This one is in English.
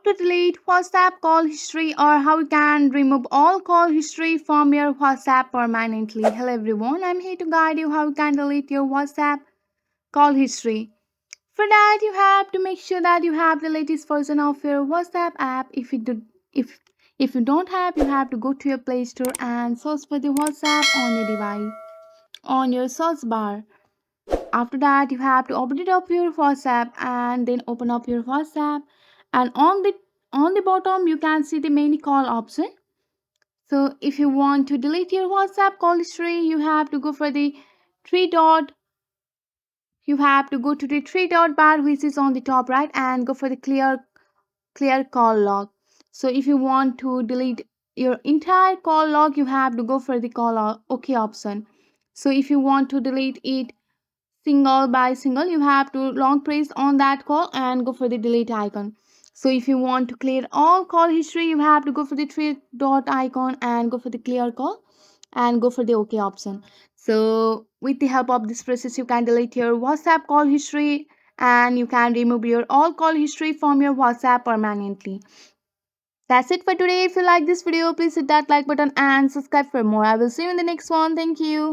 to delete WhatsApp call history or how you can remove all call history from your WhatsApp permanently. Hello everyone, I'm here to guide you how you can delete your WhatsApp call history. For that, you have to make sure that you have the latest version of your WhatsApp app. If if you don't have, you have to go to your Play Store and search for the WhatsApp on your device on your search bar. After that, you have to open it up your WhatsApp and then open up your WhatsApp, and on the bottom you can see the many call option. So if you want to delete your WhatsApp call history, you have to go for the three dot you have to go to the three dot bar which is on the top right and go for the clear call log. So if you want to delete your entire call log, you have to go for the OK option. So if you want to delete it single by single, you have to long press on that call and go for the delete icon. So if you want to clear all call history, you have to go for the three dot icon and go for the clear call and go for the OK option. So with the help of this process, you can delete your WhatsApp call history and you can remove your all call history from your WhatsApp permanently. That's it for today. If you like this video, please hit that like button and subscribe for more. I will see you in the next one. Thank you.